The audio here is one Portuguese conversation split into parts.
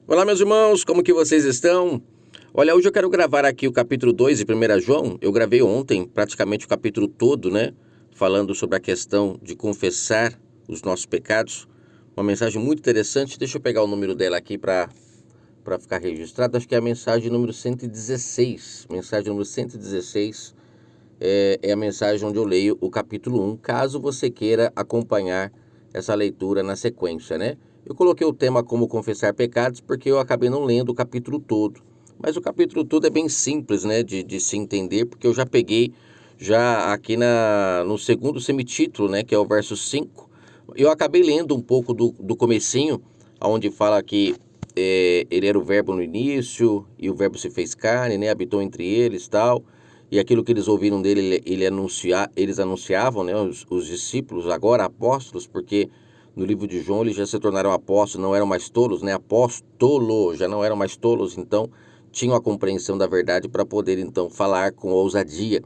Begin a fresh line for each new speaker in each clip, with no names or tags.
Olá, meus irmãos, como que vocês estão? Olha, hoje eu quero gravar aqui o capítulo 2 de 1 João. Eu gravei ontem praticamente o capítulo todo, né? Falando sobre a questão de confessar os nossos pecados. Uma mensagem muito interessante. Deixa eu pegar o número dela aqui para ficar registrado. Acho que é a mensagem número 116. Mensagem número 116 é a mensagem onde eu leio o capítulo 1, caso você queira acompanhar essa leitura na sequência, né? Eu coloquei o tema como confessar pecados porque eu acabei não lendo o capítulo todo. Mas o capítulo todo é bem simples, né, de se entender, porque eu já peguei já aqui no segundo semitítulo, né, que é o verso 5. Eu acabei lendo um pouco do comecinho, onde fala que ele era o verbo no início, e o verbo se fez carne, né, habitou entre eles, tal. E aquilo que eles ouviram dele, eles anunciavam, né, os discípulos, agora apóstolos, porque no livro de João eles já se tornaram apóstolos, não eram mais tolos, né, apóstolo, já não eram mais tolos, então tinham a compreensão da verdade para poder então falar com ousadia.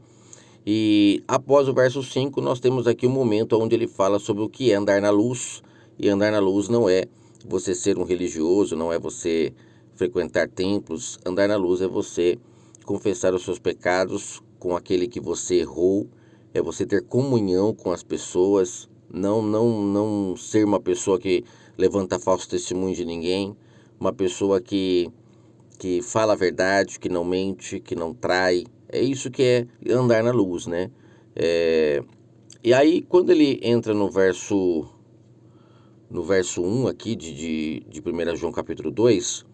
E após o verso 5 nós temos aqui um momento onde ele fala sobre o que é andar na luz, e andar na luz não é você ser um religioso, não é você frequentar templos, andar na luz é você confessar os seus pecados com aquele que você errou, é você ter comunhão com as pessoas, não ser uma pessoa que levanta falso testemunho de ninguém, uma pessoa que fala a verdade, que não mente, que não trai. É isso que é andar na luz, né? E aí, quando ele entra no verso 1 aqui de 1 João capítulo 2,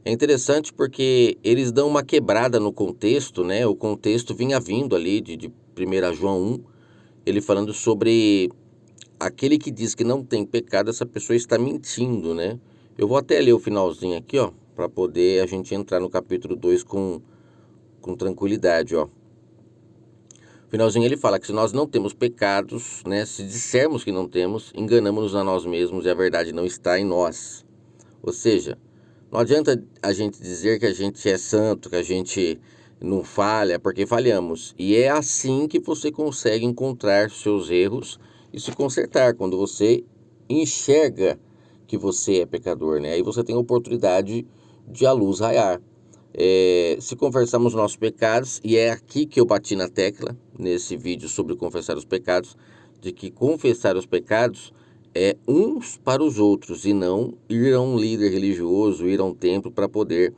é interessante porque eles dão uma quebrada no contexto, né? O contexto vinha vindo ali de 1 João 1, ele falando sobre aquele que diz que não tem pecado, essa pessoa está mentindo, né? Eu vou até ler o finalzinho aqui, ó, para poder a gente entrar no capítulo 2 com tranquilidade, ó. No finalzinho ele fala que se nós não temos pecados, né, se dissermos que não temos, enganamos-nos a nós mesmos e a verdade não está em nós. Ou seja, não adianta a gente dizer que a gente é santo, que a gente não falha, porque falhamos. E é assim que você consegue encontrar seus erros e se consertar, quando você enxerga que você é pecador, né? Aí você tem a oportunidade de a luz raiar. Se confessarmos nossos pecados, e é aqui que eu bati na tecla, nesse vídeo sobre confessar os pecados, de que confessar os pecados é uns para os outros, e não ir a um líder religioso, ir a um templo para poder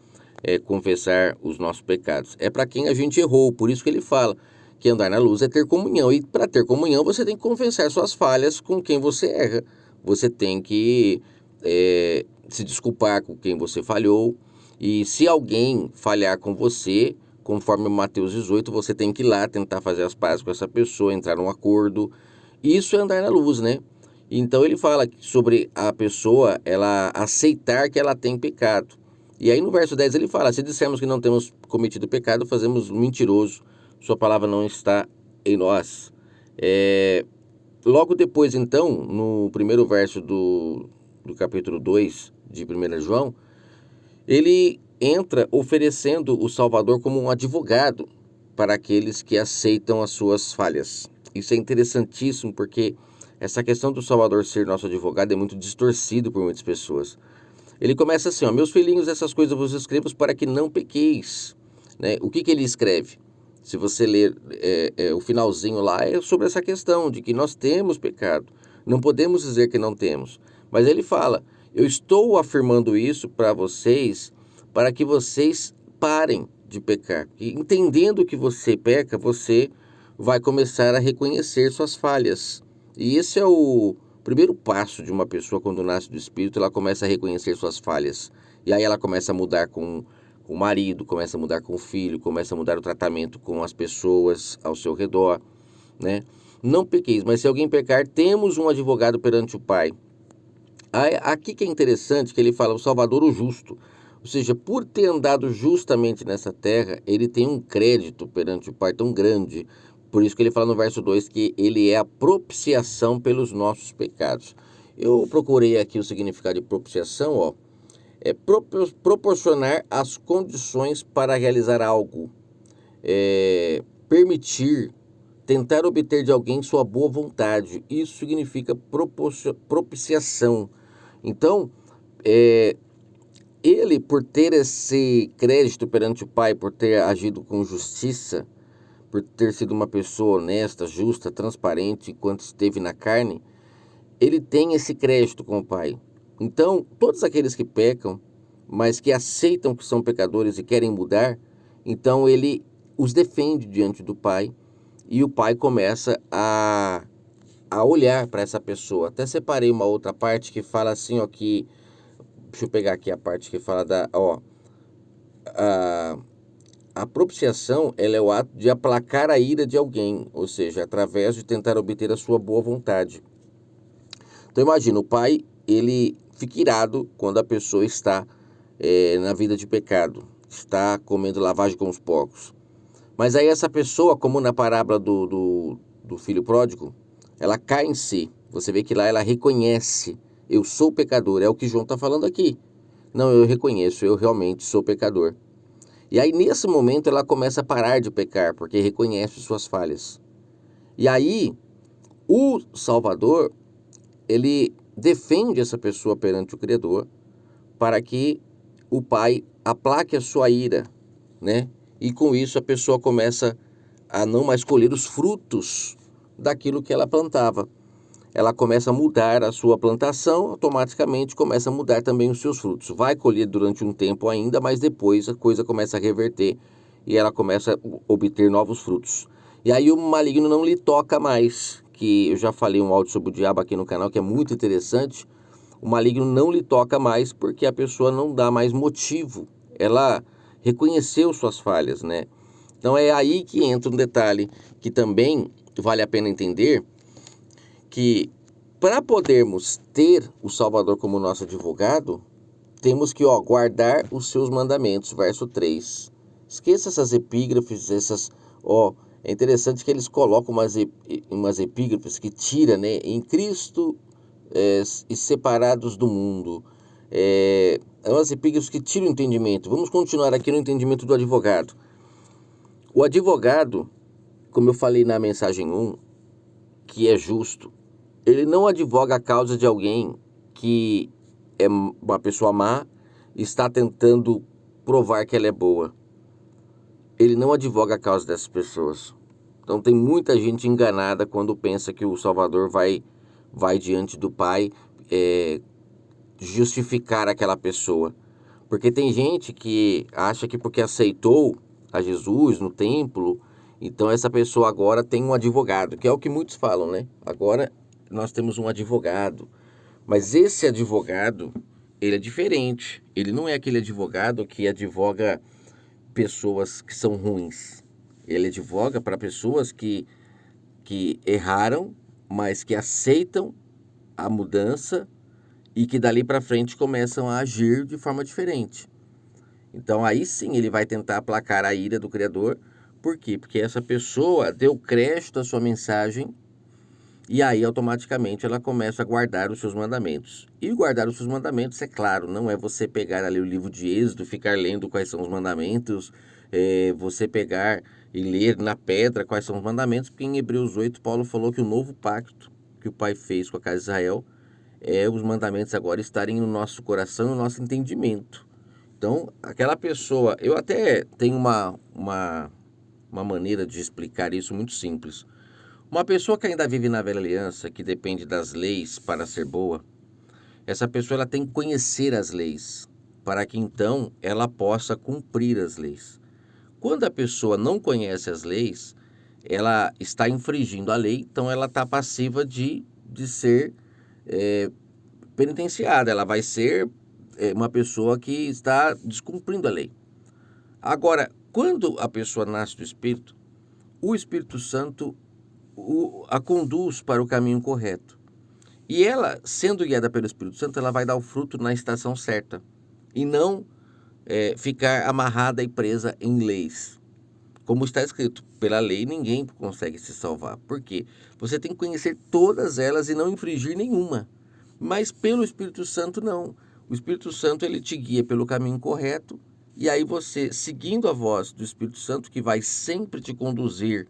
confessar os nossos pecados. É para quem a gente errou, por isso que ele fala que andar na luz é ter comunhão, e para ter comunhão você tem que confessar suas falhas com quem você erra, você tem que se desculpar com quem você falhou, e se alguém falhar com você, conforme Mateus 18, você tem que ir lá tentar fazer as pazes com essa pessoa, entrar num acordo. Isso é andar na luz, né? Então ele fala sobre a pessoa, ela aceitar que ela tem pecado. E aí no verso 10 ele fala, se dissermos que não temos cometido pecado, fazemos mentiroso, sua palavra não está em nós. Logo depois então, no primeiro verso do capítulo 2 de 1 João, ele entra oferecendo o Salvador como um advogado para aqueles que aceitam as suas falhas. Isso é interessantíssimo porque essa questão do Salvador ser nosso advogado é muito distorcido por muitas pessoas. Ele começa assim, ó, meus filhinhos, essas coisas vos escrevo para que não pequeis. Né? O que ele escreve? Se você ler o finalzinho lá, é sobre essa questão de que nós temos pecado. Não podemos dizer que não temos. Mas ele fala, eu estou afirmando isso para vocês, para que vocês parem de pecar. E entendendo que você peca, você vai começar a reconhecer suas falhas. E esse é o primeiro passo de uma pessoa quando nasce do Espírito, ela começa a reconhecer suas falhas. E aí ela começa a mudar com o marido, começa a mudar com o filho, começa a mudar o tratamento com as pessoas ao seu redor, né? Não pequeis, mas se alguém pecar, temos um advogado perante o Pai. Aqui que é interessante que ele fala o Salvador o justo. Ou seja, por ter andado justamente nessa terra, ele tem um crédito perante o Pai tão grande. Por isso que ele fala no verso 2 que ele é a propiciação pelos nossos pecados. Eu procurei aqui o significado de propiciação, ó. É proporcionar as condições para realizar algo. Permitir, tentar obter de alguém sua boa vontade. Isso significa propiciação. Então, ele, por ter esse crédito perante o Pai, por ter agido com justiça, por ter sido uma pessoa honesta, justa, transparente enquanto esteve na carne, ele tem esse crédito com o Pai. Então, todos aqueles que pecam, mas que aceitam que são pecadores e querem mudar, então ele os defende diante do Pai e o Pai começa a olhar para essa pessoa. Até separei uma outra parte que fala assim, ó, que... Deixa eu pegar aqui a parte que fala a propiciação, ela é o ato de aplacar a ira de alguém, ou seja, através de tentar obter a sua boa vontade. Então imagina, o pai, ele fica irado quando a pessoa está na vida de pecado, está comendo lavagem com os porcos. Mas aí essa pessoa, como na parábola do filho pródigo, ela cai em si. Você vê que lá ela reconhece, eu sou pecador, é o que João está falando aqui. Não, eu reconheço, eu realmente sou pecador. E aí nesse momento ela começa a parar de pecar, porque reconhece suas falhas. E aí o Salvador, ele defende essa pessoa perante o Criador para que o Pai aplaque a sua ira, né? E com isso a pessoa começa a não mais colher os frutos daquilo que ela plantava. Ela começa a mudar a sua plantação, automaticamente começa a mudar também os seus frutos. Vai colher durante um tempo ainda, mas depois a coisa começa a reverter e ela começa a obter novos frutos. E aí o maligno não lhe toca mais, que eu já falei um áudio sobre o diabo aqui no canal, que é muito interessante. O maligno não lhe toca mais porque a pessoa não dá mais motivo. Ela reconheceu suas falhas, né? Então é aí que entra um detalhe que também vale a pena entender, que para podermos ter o Salvador como nosso advogado, temos que guardar os seus mandamentos, verso 3. Esqueça essas epígrafes, é interessante que eles colocam umas epígrafes que tira, né? Em Cristo e separados do mundo. Umas epígrafes que tiram o entendimento. Vamos continuar aqui no entendimento do advogado. O advogado, como eu falei na mensagem 1, que é justo, ele não advoga a causa de alguém que é uma pessoa má e está tentando provar que ela é boa. Ele não advoga a causa dessas pessoas. Então tem muita gente enganada quando pensa que o Salvador vai diante do Pai justificar aquela pessoa. Porque tem gente que acha que porque aceitou a Jesus no templo, então essa pessoa agora tem um advogado, que é o que muitos falam, né? Agora nós temos um advogado. Mas esse advogado, ele é diferente. Ele não é aquele advogado que advoga pessoas que são ruins. Ele advoga para pessoas que erraram, mas que aceitam a mudança e que dali para frente começam a agir de forma diferente. Então aí sim ele vai tentar aplacar a ira do Criador. Por quê? Porque essa pessoa deu crédito à sua mensagem e aí automaticamente ela começa a guardar os seus mandamentos. E guardar os seus mandamentos, é claro, não é você pegar ali o livro de Êxodo, ficar lendo quais são os mandamentos, você pegar e ler na pedra quais são os mandamentos, porque em Hebreus 8 Paulo falou que o novo pacto que o Pai fez com a casa de Israel os mandamentos agora estarem no nosso coração, no nosso entendimento. Então, aquela pessoa... Eu até tenho uma maneira de explicar isso muito simples. Uma pessoa que ainda vive na velha aliança, que depende das leis para ser boa, essa pessoa ela tem que conhecer as leis, para que então ela possa cumprir as leis. Quando a pessoa não conhece as leis, ela está infringindo a lei, então ela está passiva de ser penitenciada, ela vai ser uma pessoa que está descumprindo a lei. Agora, quando a pessoa nasce do Espírito, o Espírito Santo a conduz para o caminho correto. E ela, sendo guiada pelo Espírito Santo, ela vai dar o fruto na estação certa e não ficar amarrada e presa em leis. Como está escrito, pela lei ninguém consegue se salvar. Por quê? Você tem que conhecer todas elas e não infringir nenhuma. Mas pelo Espírito Santo não. O Espírito Santo ele te guia pelo caminho correto e aí você, seguindo a voz do Espírito Santo, que vai sempre te conduzir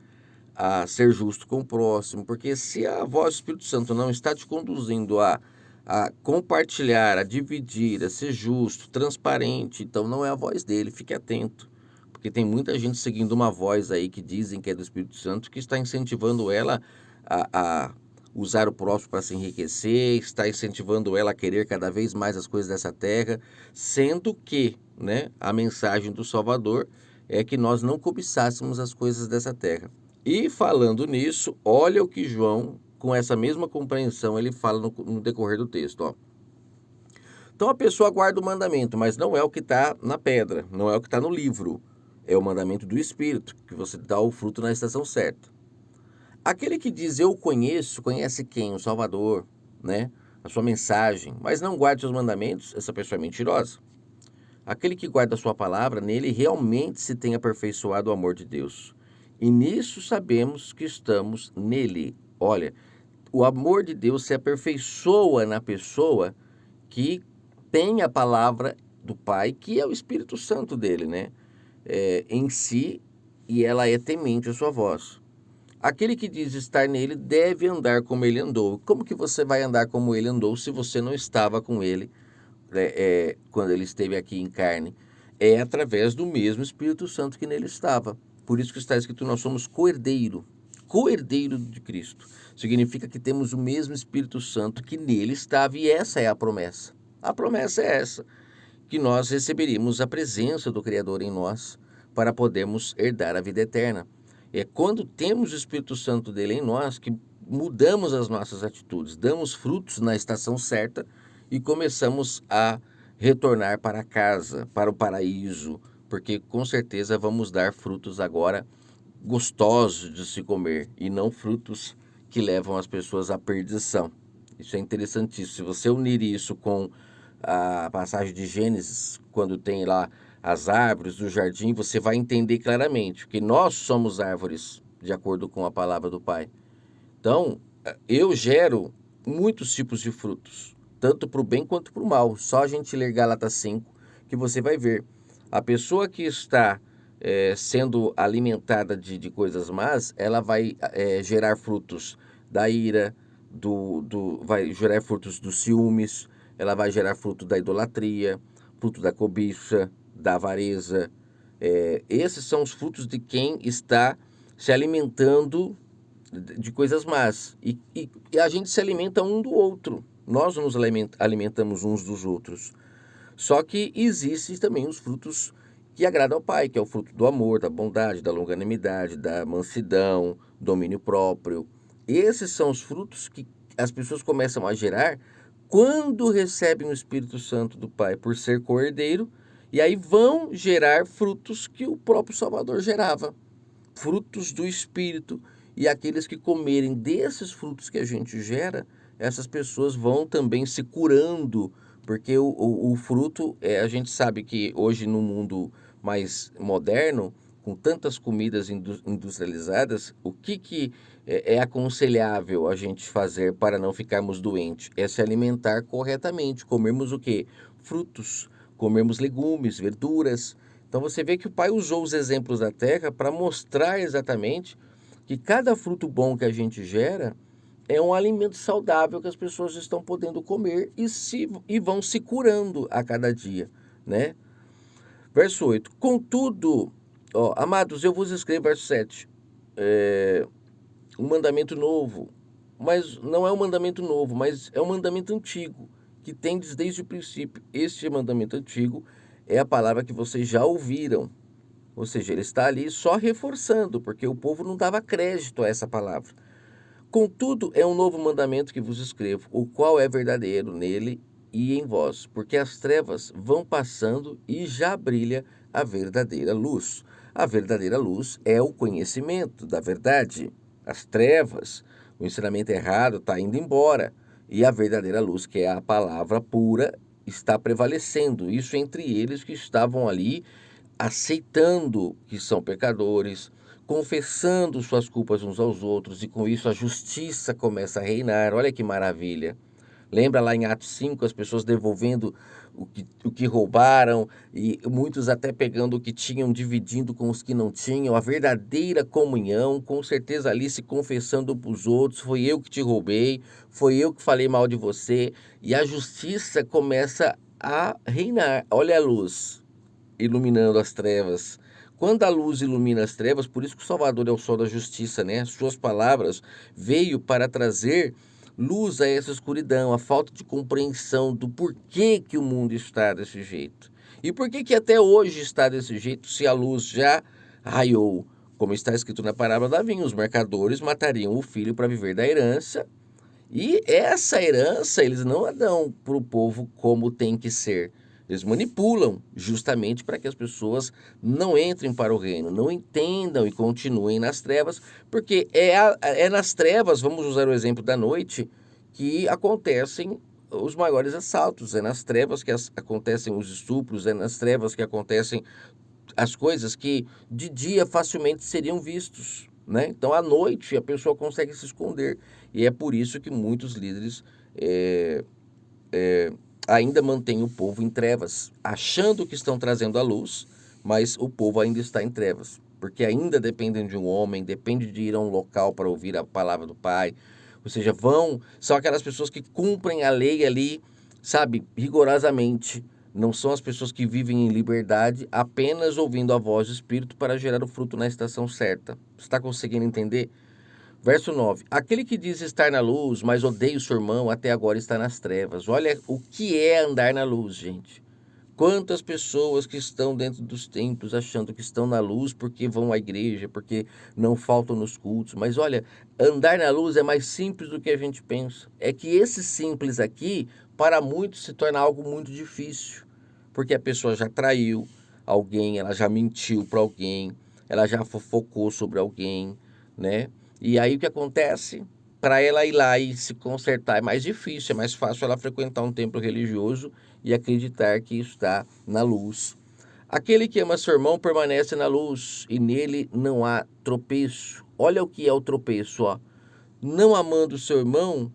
a ser justo com o próximo, porque se a voz do Espírito Santo não está te conduzindo a a compartilhar, a dividir, a ser justo, transparente, então não é a voz dele, fique atento. Porque tem muita gente seguindo uma voz aí que dizem que é do Espírito Santo, que está incentivando ela a usar o próximo para se enriquecer, está incentivando ela a querer cada vez mais as coisas dessa terra, sendo que, né, a mensagem do Salvador é que nós não cobiçássemos as coisas dessa terra. E falando nisso, olha o que João, com essa mesma compreensão, ele fala no decorrer do texto, ó. Então a pessoa guarda o mandamento, mas não é o que está na pedra, não é o que está no livro. É o mandamento do Espírito, que você dá o fruto na estação certa. Aquele que diz eu conheço, conhece quem? O Salvador, né? A sua mensagem, mas não guarda seus mandamentos, essa pessoa é mentirosa. Aquele que guarda a sua palavra, nele realmente se tem aperfeiçoado o amor de Deus. E nisso sabemos que estamos nele. Olha, o amor de Deus se aperfeiçoa na pessoa que tem a palavra do Pai, que é o Espírito Santo dele, né? Em si, e ela é temente à sua voz. Aquele que diz estar nele deve andar como ele andou. Como que você vai andar como ele andou se você não estava com ele quando ele esteve aqui em carne? É através do mesmo Espírito Santo que nele estava. Por isso que está escrito, nós somos co-herdeiro de Cristo. Significa que temos o mesmo Espírito Santo que nele estava, e essa é a promessa. A promessa é essa, que nós receberíamos a presença do Criador em nós para podermos herdar a vida eterna. É quando temos o Espírito Santo dele em nós que mudamos as nossas atitudes, damos frutos na estação certa e começamos a retornar para casa, para o paraíso, porque com certeza vamos dar frutos agora gostosos de se comer e não frutos que levam as pessoas à perdição. Isso é interessantíssimo. Se você unir isso com a passagem de Gênesis, quando tem lá as árvores do jardim, você vai entender claramente que nós somos árvores, de acordo com a palavra do Pai. Então, eu gero muitos tipos de frutos, tanto para o bem quanto para o mal. Só a gente ler Gálatas 5 que você vai ver. A pessoa que está sendo alimentada de coisas más, ela vai gerar frutos da ira, vai gerar frutos dos ciúmes, ela vai gerar fruto da idolatria, fruto da cobiça, da avareza. Esses são os frutos de quem está se alimentando de coisas más. E a gente se alimenta um do outro. Nós nos alimentamos uns dos outros. Só que existem também os frutos que agradam ao Pai, que é o fruto do amor, da bondade, da longanimidade, da mansidão, domínio próprio. Esses são os frutos que as pessoas começam a gerar quando recebem o Espírito Santo do Pai, por ser co-herdeiro, e aí vão gerar frutos que o próprio Salvador gerava, frutos do Espírito, e aqueles que comerem desses frutos que a gente gera, essas pessoas vão também se curando, porque o fruto, a gente sabe que hoje no mundo mais moderno, com tantas comidas industrializadas, o que é aconselhável a gente fazer para não ficarmos doentes? É se alimentar corretamente, comermos o quê? Frutos, comermos legumes, verduras. Então você vê que o Pai usou os exemplos da terra para mostrar exatamente que cada fruto bom que a gente gera é um alimento saudável que as pessoas estão podendo comer e vão se curando a cada dia, né? Verso 8. Contudo, amados, eu vos escrevo, verso 7, um mandamento novo, mas não é um mandamento novo, mas é um mandamento antigo, que tendes desde o princípio. Este mandamento antigo é a palavra que vocês já ouviram. Ou seja, ele está ali só reforçando, porque o povo não dava crédito a essa palavra. Contudo, é um novo mandamento que vos escrevo, o qual é verdadeiro nele e em vós, porque as trevas vão passando e já brilha a verdadeira luz. A verdadeira luz é o conhecimento da verdade. As trevas, o ensinamento errado está indo embora, e a verdadeira luz, que é a palavra pura, está prevalecendo. Isso entre eles que estavam ali aceitando que são pecadores, confessando suas culpas uns aos outros, e com isso a justiça começa a reinar. Olha que maravilha. Lembra lá em Atos 5, as pessoas devolvendo o que roubaram, e muitos até pegando o que tinham, dividindo com os que não tinham, a verdadeira comunhão, com certeza ali se confessando para os outros, foi eu que te roubei, foi eu que falei mal de você, e a justiça começa a reinar. Olha a luz iluminando as trevas. Quando a luz ilumina as trevas, por isso que o Salvador é o sol da justiça, né? Suas palavras veio para trazer luz a essa escuridão, a falta de compreensão do porquê que o mundo está desse jeito. E por que que até hoje está desse jeito, se a luz já raiou? Como está escrito na parábola da vinha, os mercadores matariam o filho para viver da herança, e essa herança eles não a dão para o povo como tem que ser. Eles manipulam justamente para que as pessoas não entrem para o reino, não entendam e continuem nas trevas, porque é nas trevas, vamos usar o exemplo da noite, que acontecem os maiores assaltos, é nas trevas que acontecem os estupros, é nas trevas que acontecem as coisas que de dia facilmente seriam vistos, né? Então, à noite, a pessoa consegue se esconder. E é por isso que muitos líderes ainda mantêm o povo em trevas, achando que estão trazendo a luz, mas o povo ainda está em trevas, porque ainda dependem de um homem, depende de ir a um local para ouvir a palavra do Pai. Ou seja, são aquelas pessoas que cumprem a lei ali, sabe, rigorosamente. Não são as pessoas que vivem em liberdade, apenas ouvindo a voz do Espírito para gerar o fruto na estação certa. Você está conseguindo entender? Verso 9. Aquele que diz estar na luz, mas odeia o seu irmão, até agora está nas trevas. Olha o que é andar na luz, gente. Quantas pessoas que estão dentro dos templos achando que estão na luz porque vão à igreja, porque não faltam nos cultos. Mas olha, andar na luz é mais simples do que a gente pensa. É que esse simples aqui, para muitos, se torna algo muito difícil. Porque a pessoa já traiu alguém, ela já mentiu para alguém, ela já fofocou sobre alguém, né? E aí o que acontece? Para ela ir lá e se consertar é mais difícil, é mais fácil ela frequentar um templo religioso e acreditar que está na luz. Aquele que ama seu irmão permanece na luz e nele não há tropeço. Olha o que é o tropeço, ó. Não amando seu irmão,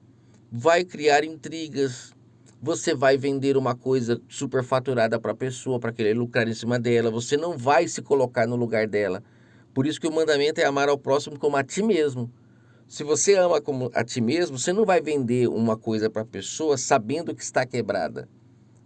vai criar intrigas. Você vai vender uma coisa superfaturada para a pessoa, para querer lucrar em cima dela. Você não vai se colocar no lugar dela. Por isso que o mandamento é amar ao próximo como a ti mesmo. Se você ama como a ti mesmo, você não vai vender uma coisa para a pessoa sabendo que está quebrada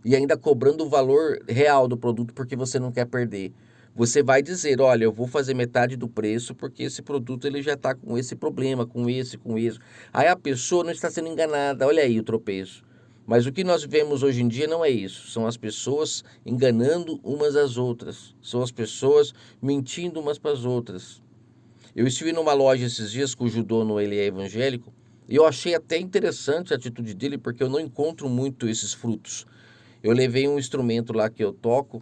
e ainda cobrando o valor real do produto porque você não quer perder. Você vai dizer, olha, eu vou fazer metade do preço porque esse produto ele já está com esse problema, com esse, com isso. Aí a pessoa não está sendo enganada, olha aí o tropeço. Mas o que nós vemos hoje em dia não é isso. São as pessoas enganando umas às outras. São as pessoas mentindo umas para as outras. Eu estive numa loja esses dias cujo dono ele é evangélico e eu achei até interessante a atitude dele porque eu não encontro muito esses frutos. Eu levei um instrumento lá que eu toco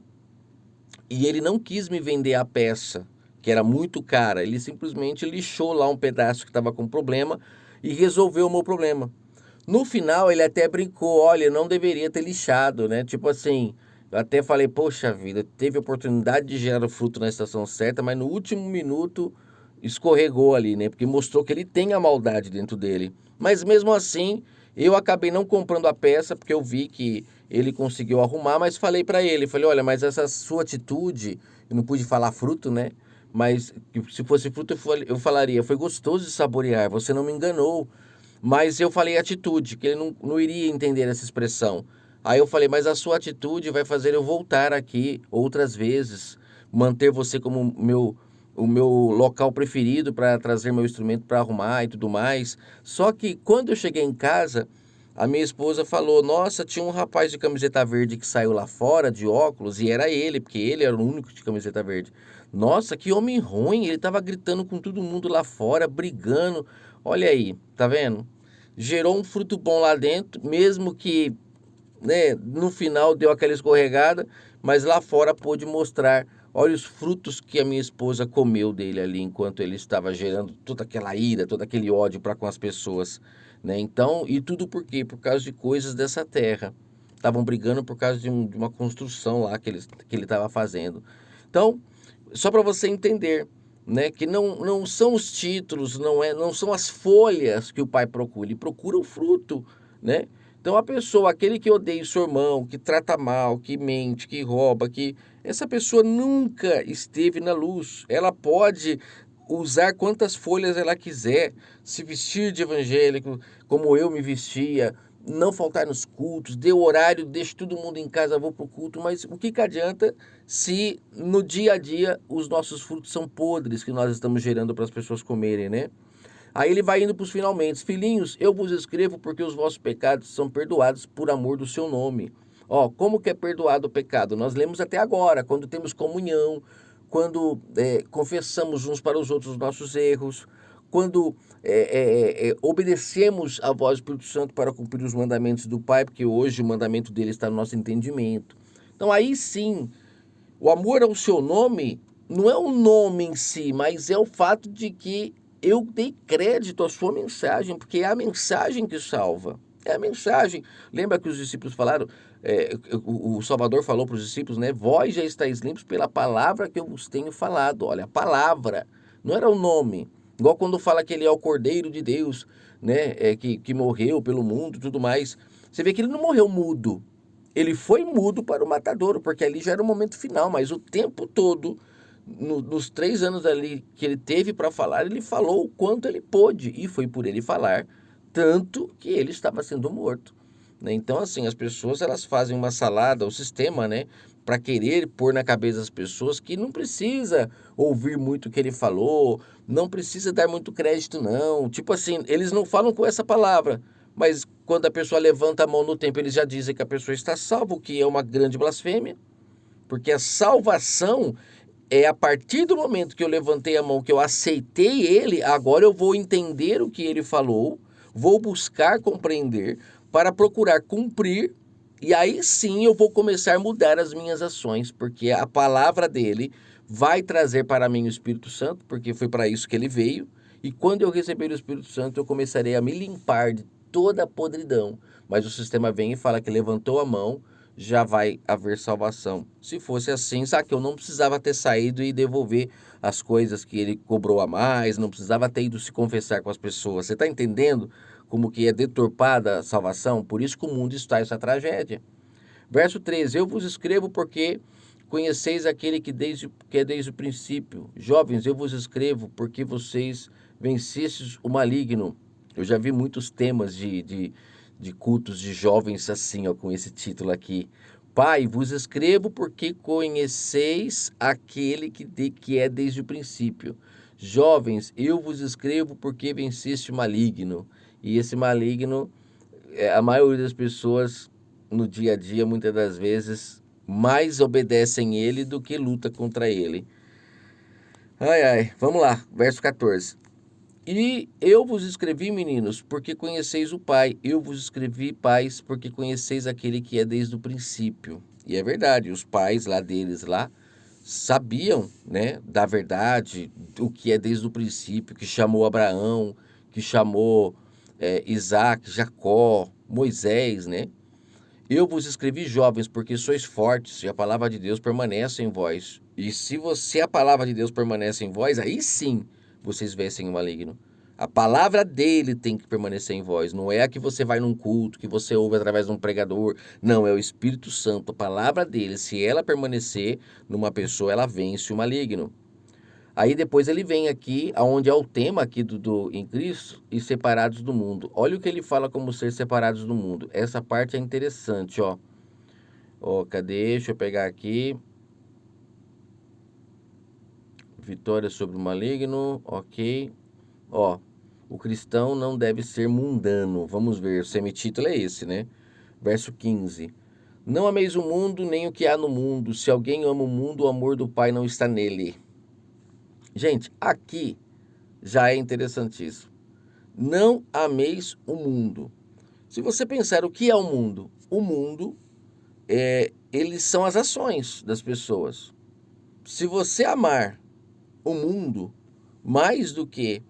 e ele não quis me vender a peça, que era muito cara. Ele simplesmente lixou lá um pedaço que estava com problema e resolveu o meu problema. No final, ele até brincou, olha, eu não deveria ter lixado, né? Tipo assim, eu até falei, poxa vida, teve a oportunidade de gerar o fruto na estação certa, mas no último minuto escorregou ali, né? Porque mostrou que ele tem a maldade dentro dele. Mas mesmo assim, eu acabei não comprando a peça, porque eu vi que ele conseguiu arrumar, mas falei para ele, falei, olha, mas essa sua atitude, eu não pude falar fruto, né? Mas se fosse fruto, eu falaria, foi gostoso de saborear, você não me enganou. Mas eu falei atitude, que ele não iria entender essa expressão. Aí eu falei, mas a sua atitude vai fazer eu voltar aqui outras vezes, manter você como o meu local preferido para trazer meu instrumento para arrumar e tudo mais. Só que quando eu cheguei em casa, a minha esposa falou, nossa, tinha um rapaz de camiseta verde que saiu lá fora de óculos, e era ele, porque ele era o único de camiseta verde. Nossa, que homem ruim, ele estava gritando com todo mundo lá fora, brigando. Olha aí, tá vendo? Gerou um fruto bom lá dentro, mesmo que, né, no final deu aquela escorregada, mas lá fora pôde mostrar, olha os frutos que a minha esposa comeu dele ali, enquanto ele estava gerando toda aquela ira, todo aquele ódio para com as pessoas, né? Então, e tudo por quê? Por causa de coisas dessa terra. Estavam brigando por causa de uma construção lá que ele estava fazendo. Então, só para você entender, né, que não são os títulos, não são as folhas que o pai procura, ele procura o fruto, né? Então a pessoa, aquele que odeia o seu irmão, que trata mal, que mente, que rouba, essa pessoa nunca esteve na luz. Ela pode usar quantas folhas ela quiser, se vestir de evangélico, como eu me vestia, não faltar nos cultos, dê o horário, deixe todo mundo em casa, vou pro culto, mas o que adianta se no dia a dia os nossos frutos são podres que nós estamos gerando para as pessoas comerem, né? Aí ele vai indo para os finalmente. Filhinhos, eu vos escrevo porque os vossos pecados são perdoados por amor do seu nome. Ó, como que é perdoado o pecado? Nós lemos até agora, quando temos comunhão, quando confessamos uns para os outros os nossos erros, quando obedecemos a voz do Espírito Santo para cumprir os mandamentos do Pai, porque hoje o mandamento dele está no nosso entendimento. Então aí sim, o amor ao seu nome não é o nome em si, mas é o fato de que eu dei crédito à sua mensagem, porque é a mensagem que salva. É a mensagem. Lembra que os discípulos falaram, o Salvador falou para os discípulos, né? Vós já estáis limpos pela palavra que eu vos tenho falado. Olha, a palavra, não era o nome. Igual quando fala que ele é o Cordeiro de Deus, né? Que morreu pelo mundo e tudo mais. Você vê que ele não morreu mudo. Ele foi mudo para o matadouro, porque ali já era o momento final, mas o tempo todo, nos 3 anos ali que ele teve para falar, ele falou o quanto ele pôde, e foi por ele falar, tanto que ele estava sendo morto. Né? Então, assim, as pessoas elas fazem uma salada, o sistema, né, para querer pôr na cabeça das pessoas que não precisa ouvir muito o que ele falou, não precisa dar muito crédito, não. Tipo assim, eles não falam com essa palavra, mas quando a pessoa levanta a mão no templo, eles já dizem que a pessoa está salva, o que é uma grande blasfêmia, porque a salvação é a partir do momento que eu levantei a mão, que eu aceitei ele, agora eu vou entender o que ele falou, vou buscar compreender para procurar cumprir, e aí sim eu vou começar a mudar as minhas ações, porque a palavra dele vai trazer para mim o Espírito Santo, porque foi para isso que ele veio, e quando eu receber o Espírito Santo eu começarei a me limpar de toda a podridão. Mas o sistema vem e fala que levantou a mão, já vai haver salvação. Se fosse assim, Zaqueu não precisava ter saído e devolver as coisas que ele cobrou a mais, não precisava ter ido se confessar com as pessoas. Você está entendendo como que é deturpada a salvação? Por isso que o mundo está essa tragédia. Verso 13, eu vos escrevo porque conheceis aquele que é desde o princípio. Jovens, eu vos escrevo porque vocês vencestes o maligno. Eu já vi muitos temas de cultos de jovens assim, ó, com esse título aqui. Pai, vos escrevo porque conheceis aquele que é desde o princípio. Jovens, eu vos escrevo porque venceste o maligno. E esse maligno, a maioria das pessoas no dia a dia, muitas das vezes, mais obedecem ele do que luta contra ele. Ai, ai, vamos lá, verso 14. E eu vos escrevi, meninos, porque conheceis o Pai. Eu vos escrevi, pais, porque conheceis aquele que é desde o princípio. E é verdade, os pais lá deles lá sabiam, né, da verdade, o que é desde o princípio, que chamou Abraão, que chamou Isaac, Jacó, Moisés, né? Eu vos escrevi jovens, porque sois fortes e a palavra de Deus permanece em vós. E se a palavra de Deus permanece em vós, aí sim vocês vencem o maligno. A palavra dele tem que permanecer em vós. Não é a que você vai num culto, que você ouve através de um pregador. Não, é o Espírito Santo, a palavra dele. Se ela permanecer numa pessoa, ela vence o maligno. Aí depois ele vem aqui, aonde é o tema aqui do em Cristo e separados do mundo. Olha o que ele fala como ser separados do mundo. Essa parte é interessante, ó. Ó, cadê? Deixa eu pegar aqui. Vitória sobre o maligno, ok. Ó, o cristão não deve ser mundano. Vamos ver, o semitítulo é esse, né? Verso 15. Não ameis o mundo, nem o que há no mundo. Se alguém ama o mundo, o amor do Pai não está nele. Gente, aqui já é interessantíssimo. Não ameis o mundo. Se você pensar o que é o mundo eles são as ações das pessoas. Se você amar o mundo mais do que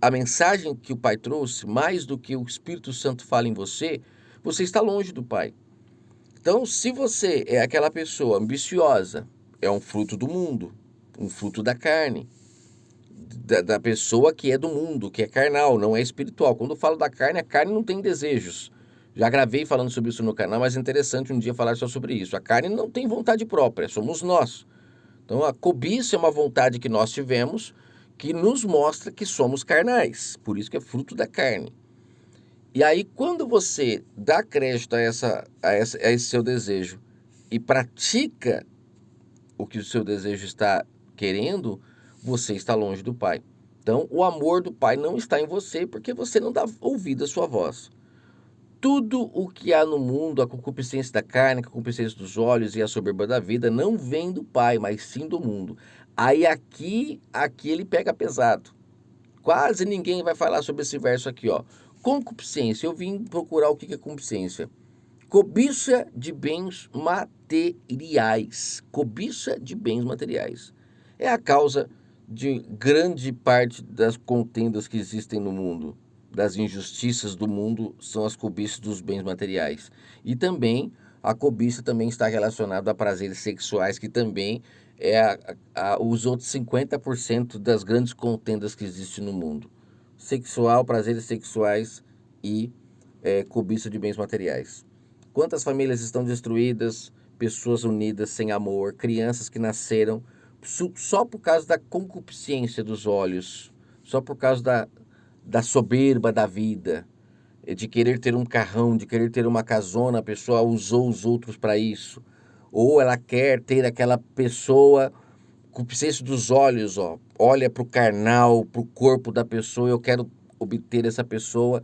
a mensagem que o Pai trouxe, mais do que o Espírito Santo fala em você, você está longe do Pai. Então, se você é aquela pessoa ambiciosa, é um fruto do mundo, um fruto da carne, da pessoa que é do mundo, que é carnal, não é espiritual. Quando eu falo da carne, a carne não tem desejos. Já gravei falando sobre isso no canal, mas é interessante um dia falar só sobre isso. A carne não tem vontade própria, somos nós. Então a cobiça é uma vontade que nós tivemos que nos mostra que somos carnais, por isso que é fruto da carne. E aí quando você dá crédito a esse seu desejo e pratica o que o seu desejo está querendo, você está longe do Pai. Então o amor do Pai não está em você porque você não dá ouvido à sua voz. Tudo o que há no mundo, a concupiscência da carne, a concupiscência dos olhos e a soberba da vida, não vem do Pai, mas sim do mundo. Aí aqui ele pega pesado. Quase ninguém vai falar sobre esse verso aqui, ó. Concupiscência, eu vim procurar o que é concupiscência. Cobiça de bens materiais. Cobiça de bens materiais. É a causa de grande parte das contendas que existem no mundo, das injustiças do mundo, são as cobiças dos bens materiais. E também a cobiça também está relacionada a prazeres sexuais, que também é os outros 50% das grandes contendas que existem no mundo. Sexual, prazeres sexuais e cobiça de bens materiais. Quantas famílias estão destruídas, pessoas unidas sem amor, crianças que nasceram só por causa da concupiscência dos olhos, só por causa da soberba da vida, de querer ter um carrão, de querer ter uma casona, a pessoa usou os outros para isso. Ou ela quer ter aquela pessoa, concupiscência dos olhos, ó, olha para o carnal, para o corpo da pessoa, eu quero obter essa pessoa.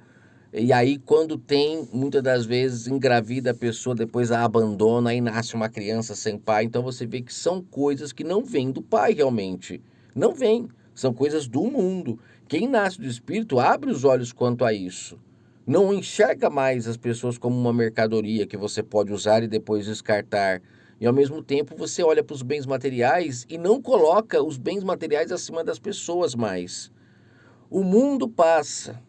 E aí, quando tem, muitas das vezes, engravida a pessoa, depois a abandona, aí nasce uma criança sem pai. Então você vê que são coisas que não vêm do pai realmente. Não vêm. São coisas do mundo. Quem nasce do espírito abre os olhos quanto a isso. Não enxerga mais as pessoas como uma mercadoria que você pode usar e depois descartar. E ao mesmo tempo você olha para os bens materiais e não coloca os bens materiais acima das pessoas mais. O mundo passa.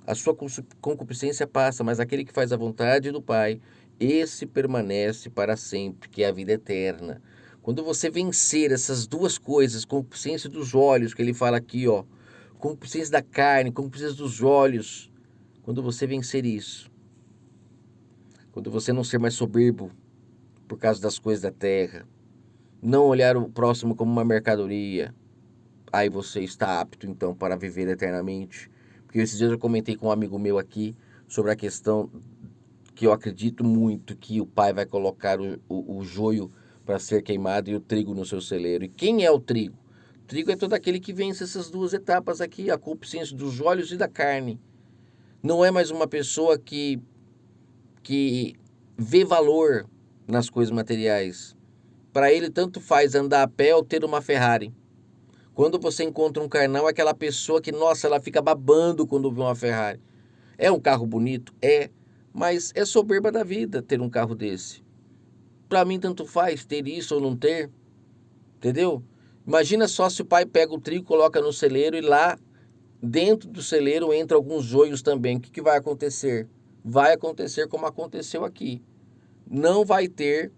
A sua concupiscência passa, mas aquele que faz a vontade do Pai, esse permanece para sempre, que é a vida eterna. Quando você vencer essas duas coisas, concupiscência dos olhos, que ele fala aqui, ó, concupiscência da carne, concupiscência dos olhos, quando você vencer isso, quando você não ser mais soberbo por causa das coisas da terra, não olhar o próximo como uma mercadoria, aí você está apto então para viver eternamente. Porque esses dias eu comentei com um amigo meu aqui sobre a questão que eu acredito muito que o pai vai colocar o joio para ser queimado e o trigo no seu celeiro. E quem é o trigo? O trigo é todo aquele que vence essas duas etapas aqui, a concupiscência dos olhos e da carne. Não é mais uma pessoa que vê valor nas coisas materiais. Para ele tanto faz andar a pé ou ter uma Ferrari. Quando você encontra um carnal, é aquela pessoa que, nossa, ela fica babando quando vê uma Ferrari. É um carro bonito? É, mas é soberba da vida ter um carro desse. Para mim, tanto faz ter isso ou não ter, entendeu? Imagina só se o pai pega o trigo, coloca no celeiro e lá dentro do celeiro entra alguns joios também. O que vai acontecer? Vai acontecer como aconteceu aqui. Não vai ter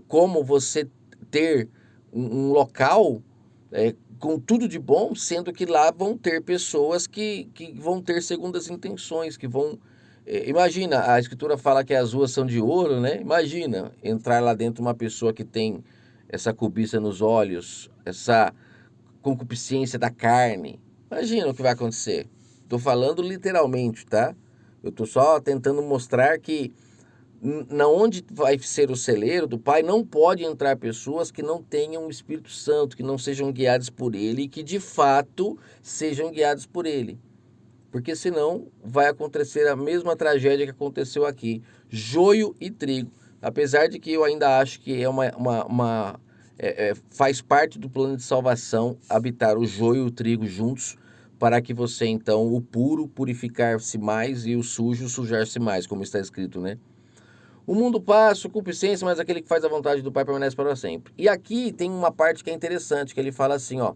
como você ter um local com tudo de bom, sendo que lá vão ter pessoas que vão ter segundas intenções, que vão... imagina, a escritura fala que as ruas são de ouro, né? Imagina entrar lá dentro uma pessoa que tem essa cobiça nos olhos, essa concupiscência da carne. Imagina o que vai acontecer. Estou falando literalmente, tá? Eu estou só tentando mostrar que na onde vai ser o celeiro do Pai, não pode entrar pessoas que não tenham o Espírito Santo, que não sejam guiadas por Ele e que de fato sejam guiadas por Ele. Porque senão vai acontecer a mesma tragédia que aconteceu aqui, joio e trigo. Apesar de que eu ainda acho que faz parte do plano de salvação habitar o joio e o trigo juntos, para que você então, o puro purificar-se mais e o sujo sujar-se mais, como está escrito, né? O mundo passa, a concupiscência, mas aquele que faz a vontade do Pai permanece para sempre. E aqui tem uma parte que é interessante, que ele fala assim, ó: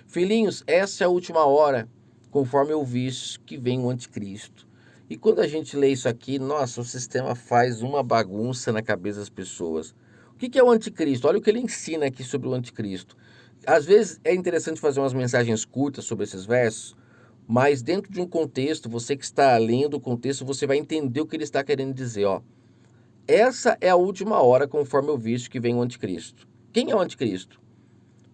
filhinhos, essa é a última hora, conforme eu viste que vem o anticristo. E quando a gente lê isso aqui, nossa, o sistema faz uma bagunça na cabeça das pessoas. O que é o anticristo? Olha o que ele ensina aqui sobre o anticristo. Às vezes é interessante fazer umas mensagens curtas sobre esses versos, Mas dentro de um contexto, você que está lendo o contexto, você vai entender o que ele está querendo dizer, ó. Essa é a última hora, conforme eu visto que vem o anticristo. Quem é o anticristo?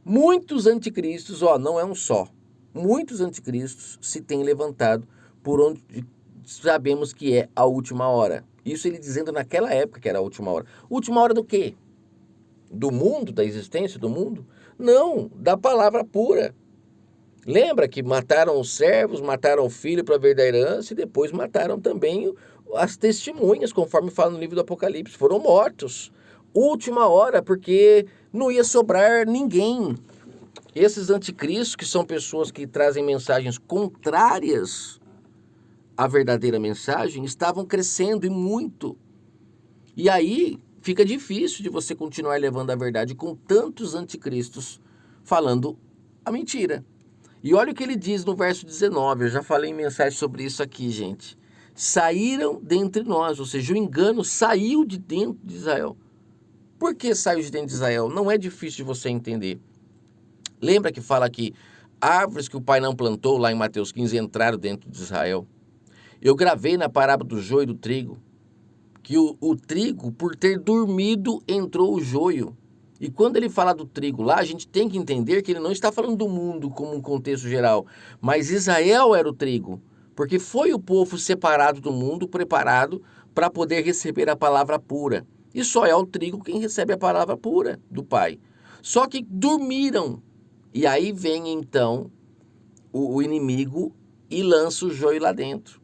Muitos anticristos, ó, não é um só. Muitos anticristos se têm levantado por onde sabemos que é a última hora. Isso ele dizendo naquela época que era a última hora. Última hora do quê? Do mundo, da existência do mundo? Não, da palavra pura. Lembra que mataram os servos, mataram o filho para ver da herança e depois mataram também as testemunhas, conforme fala no livro do Apocalipse. Foram mortos. Última hora, porque não ia sobrar ninguém. Esses anticristos, que são pessoas que trazem mensagens contrárias à verdadeira mensagem, estavam crescendo e muito. E aí fica difícil de você continuar levando a verdade com tantos anticristos falando a mentira. E olha o que ele diz no verso 19, eu já falei em mensagem sobre isso aqui, gente. Saíram dentre nós, ou seja, o engano saiu de dentro de Israel. Por que saiu de dentro de Israel? Não é difícil de você entender. Lembra que fala que árvores que o pai não plantou, lá em Mateus 15, entraram dentro de Israel? Eu gravei na parábola do joio e do trigo, que o trigo, por ter dormido, entrou o joio. E quando ele fala do trigo lá, a gente tem que entender que ele não está falando do mundo como um contexto geral, mas Israel era o trigo, porque foi o povo separado do mundo, preparado para poder receber a palavra pura. E só é o trigo quem recebe a palavra pura do Pai. Só que dormiram. E aí vem então o inimigo e lança o joio lá dentro.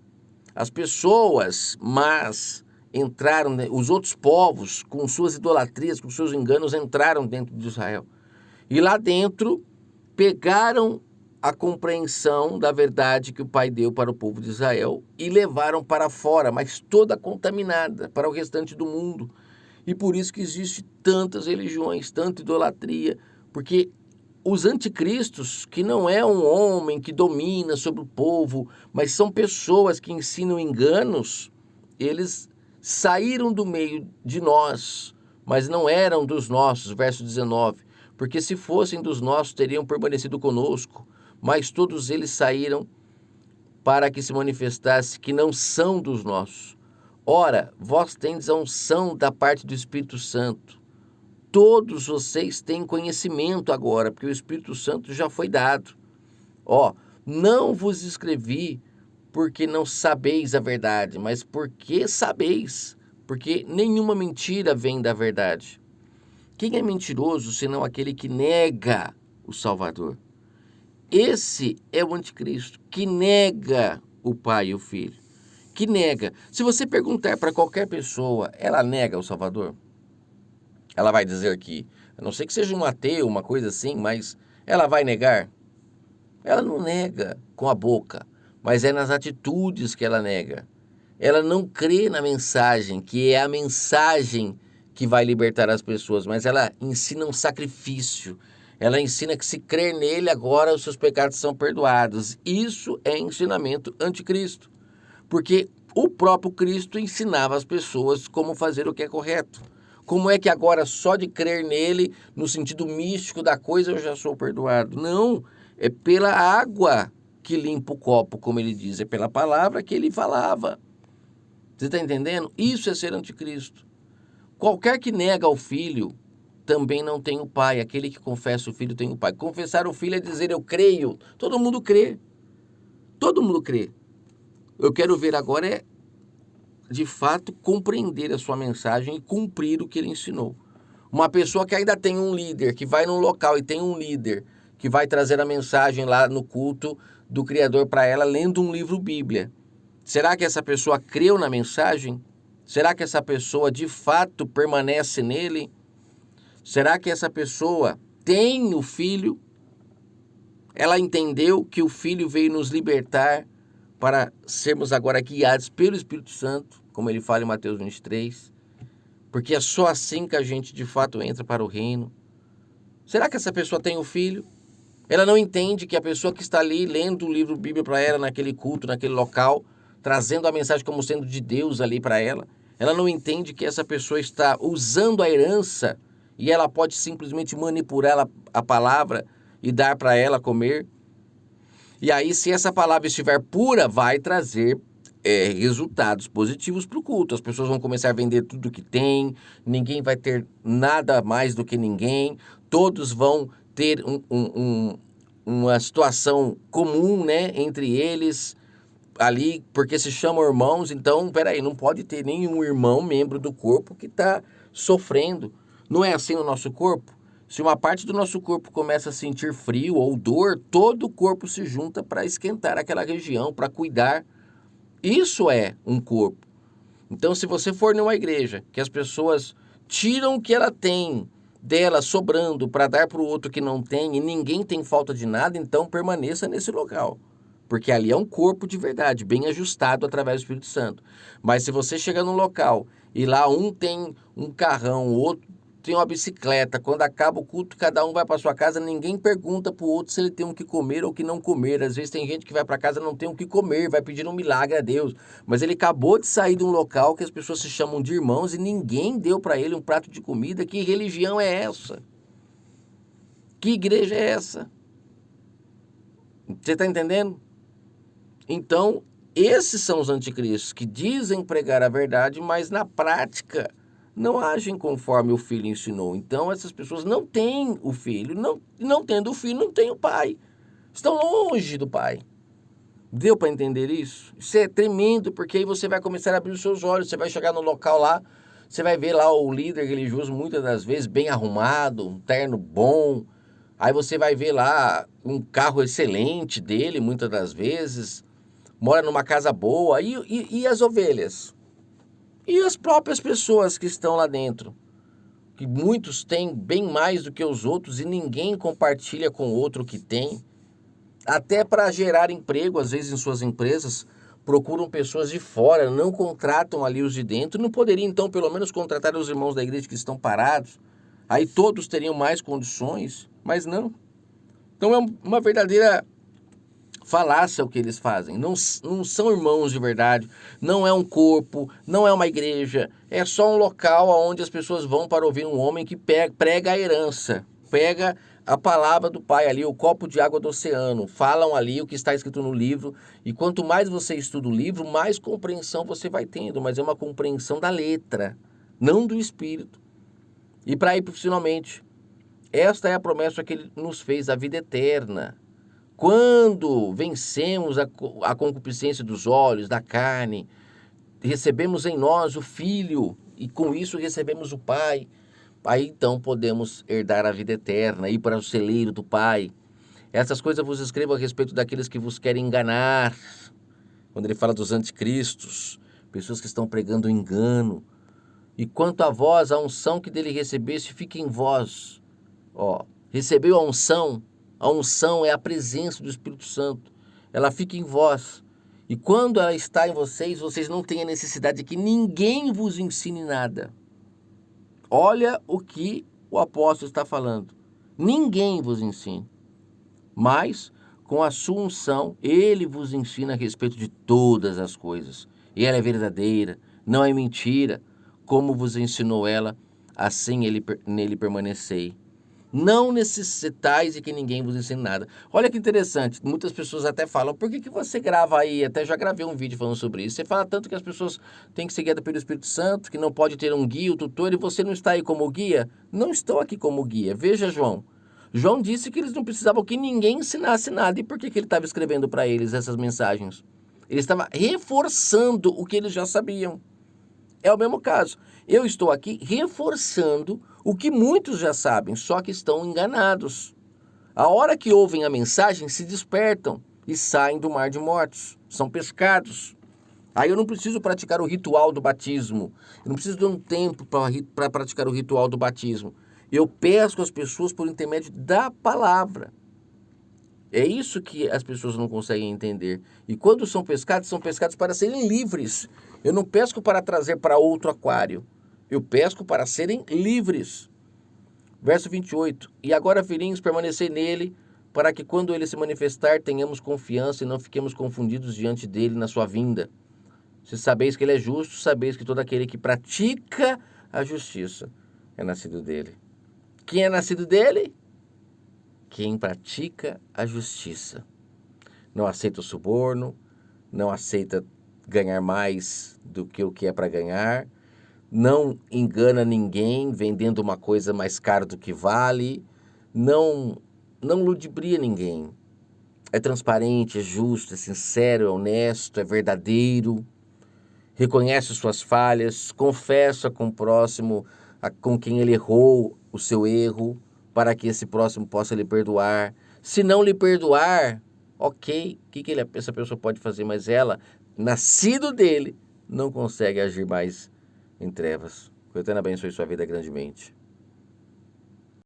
As pessoas más entraram, os outros povos, com suas idolatrias, com seus enganos, entraram dentro de Israel. E lá dentro pegaram a compreensão da verdade que o Pai deu para o povo de Israel e levaram para fora, mas toda contaminada para o restante do mundo. E por isso que existe tantas religiões, tanta idolatria, porque os anticristos, que não é um homem que domina sobre o povo, mas são pessoas que ensinam enganos, eles saíram do meio de nós, mas não eram dos nossos, verso 19, porque se fossem dos nossos, teriam permanecido conosco, mas todos eles saíram para que se manifestasse que não são dos nossos. Ora, vós tendes a unção da parte do Espírito Santo. Todos vocês têm conhecimento agora, porque o Espírito Santo já foi dado. Ó, não vos escrevi porque não sabeis a verdade, mas porque sabeis, porque nenhuma mentira vem da verdade. Quem é mentiroso senão aquele que nega o Salvador? Esse é o anticristo, que nega o Pai e o Filho, que nega. Se você perguntar para qualquer pessoa, ela nega o Salvador? Ela vai dizer que, a não ser que seja um ateu, uma coisa assim, mas ela vai negar? Ela não nega com a boca, mas é nas atitudes que ela nega. Ela não crê na mensagem, que é a mensagem que vai libertar as pessoas, mas ela ensina um sacrifício. Ela ensina que se crer nele agora os seus pecados são perdoados. Isso é ensinamento anticristo, porque o próprio Cristo ensinava às pessoas como fazer o que é correto. Como é que agora só de crer nele, no sentido místico da coisa, eu já sou perdoado? Não, é pela água que limpa o copo, como ele diz, é pela palavra que ele falava. Você está entendendo? Isso é ser anticristo. Qualquer que nega o filho também não tem o pai. Aquele que confessa o filho tem o pai. Confessar o filho é dizer eu creio. Todo mundo crê. Todo mundo crê. Eu quero ver agora é, de fato, compreender a sua mensagem e cumprir o que ele ensinou. Uma pessoa que ainda tem um líder, que vai num local e tem um líder que vai trazer a mensagem lá no culto do Criador para ela, lendo um livro Bíblia. Será que essa pessoa creu na mensagem? Será que essa pessoa de fato permanece nele? Será que essa pessoa tem o Filho? Ela entendeu que o Filho veio nos libertar para sermos agora guiados pelo Espírito Santo, como ele fala em Mateus 23, porque é só assim que a gente de fato entra para o reino. Será que essa pessoa tem o Filho? Ela não entende que a pessoa que está ali lendo o livro Bíblia para ela, naquele culto, naquele local, trazendo a mensagem como sendo de Deus ali para ela, ela não entende que essa pessoa está usando a herança e ela pode simplesmente manipular a palavra e dar para ela comer. E aí, se essa palavra estiver pura, vai trazer resultados positivos para o culto. As pessoas vão começar a vender tudo que tem, ninguém vai ter nada mais do que ninguém, todos vão ter uma situação comum, né, entre eles ali, porque se chamam irmãos. Então, peraí, não pode ter nenhum irmão, membro do corpo, que está sofrendo. Não é assim no nosso corpo? Se uma parte do nosso corpo começa a sentir frio ou dor, todo o corpo se junta para esquentar aquela região, para cuidar. Isso é um corpo. Então, se você for numa igreja que as pessoas tiram o que ela tem dela sobrando para dar para o outro que não tem e ninguém tem falta de nada, então permaneça nesse local. Porque ali é um corpo de verdade, bem ajustado através do Espírito Santo. Mas se você chega num local e lá um tem um carrão, o outro tem uma bicicleta, quando acaba o culto, cada um vai para sua casa, ninguém pergunta para o outro se ele tem o que comer ou o que não comer. Às vezes tem gente que vai para casa e não tem o que comer, vai pedir um milagre a Deus. Mas ele acabou de sair de um local que as pessoas se chamam de irmãos e ninguém deu para ele um prato de comida. Que religião é essa? Que igreja é essa? Você está entendendo? Então, esses são os anticristos que dizem pregar a verdade, mas na prática não agem conforme o filho ensinou. Então, essas pessoas não têm o filho, não tendo o filho, não têm o pai. Estão longe do pai. Deu para entender isso? Isso é tremendo, porque aí você vai começar a abrir os seus olhos, você vai chegar no local lá, você vai ver lá o líder religioso, muitas das vezes, bem arrumado, um terno bom. Aí você vai ver lá um carro excelente dele, muitas das vezes, mora numa casa boa. E as ovelhas? E as próprias pessoas que estão lá dentro? Que muitos têm bem mais do que os outros e ninguém compartilha com o outro que tem. Até para gerar emprego, às vezes em suas empresas, procuram pessoas de fora, não contratam ali os de dentro. Não poderia então pelo menos contratar os irmãos da igreja que estão parados? Aí todos teriam mais condições, mas não. Então é uma verdadeira falácia o que eles fazem. Não são irmãos de verdade, não é um corpo, não é uma igreja, é só um local onde as pessoas vão para ouvir um homem que prega a herança, pega a palavra do Pai ali, o copo de água do oceano, falam ali o que está escrito no livro, e quanto mais você estuda o livro, mais compreensão você vai tendo, mas é uma compreensão da letra, não do espírito. E para ir profissionalmente, esta é a promessa que ele nos fez, a vida eterna. Quando vencemos a concupiscência dos olhos, da carne, recebemos em nós o Filho e com isso recebemos o Pai, aí então podemos herdar a vida eterna, ir para o celeiro do Pai. Essas coisas vos escrevo a respeito daqueles que vos querem enganar. Quando ele fala dos anticristos, pessoas que estão pregando engano. E quanto a vós, a unção que dele recebeste, fica em vós. Recebeu a unção é a presença do Espírito Santo. Ela fica em vós. E quando ela está em vocês, vocês não têm a necessidade de que ninguém vos ensine nada. Olha o que o apóstolo está falando. Ninguém vos ensine. Mas, com a sua unção, ele vos ensina a respeito de todas as coisas. E ela é verdadeira, não é mentira. Como vos ensinou ela, assim nele permanecei. Não necessitais de que ninguém vos ensine nada. Olha que interessante, muitas pessoas até falam, por que você grava aí? Até já gravei um vídeo falando sobre isso. Você fala tanto que as pessoas têm que ser guiadas pelo Espírito Santo, que não pode ter um guia, um tutor, e você não está aí como guia? Não estou aqui como guia. Veja João. João disse que eles não precisavam que ninguém ensinasse nada. E por que ele estava escrevendo para eles essas mensagens? Ele estava reforçando o que eles já sabiam. É o mesmo caso. Eu estou aqui reforçando o que muitos já sabem, só que estão enganados. A hora que ouvem a mensagem, se despertam e saem do mar de mortos. São pescados. Aí eu não preciso praticar o ritual do batismo. Eu não preciso de um tempo para praticar o ritual do batismo. Eu pesco as pessoas por intermédio da palavra. É isso que as pessoas não conseguem entender. E quando são pescados para serem livres. Eu não pesco para trazer para outro aquário. Eu pesco para serem livres. Verso 28. E agora, filhinhos, permanecei nele, para que quando ele se manifestar, tenhamos confiança e não fiquemos confundidos diante dele na sua vinda. Se sabeis que ele é justo, sabeis que todo aquele que pratica a justiça é nascido dele. Quem é nascido dele? Quem pratica a justiça. não aceita o suborno, não aceita ganhar mais do que o que é para ganhar, não engana ninguém vendendo uma coisa mais cara do que vale, não ludibria ninguém. É transparente, é justo, é sincero, é honesto, é verdadeiro, reconhece suas falhas, confessa com o próximo, com quem ele errou o seu erro, para que esse próximo possa lhe perdoar. Se não lhe perdoar, ok, o que essa pessoa pode fazer? Mas ela, nascido dele, não consegue agir mais em trevas. Que o Eterno abençoe sua vida grandemente.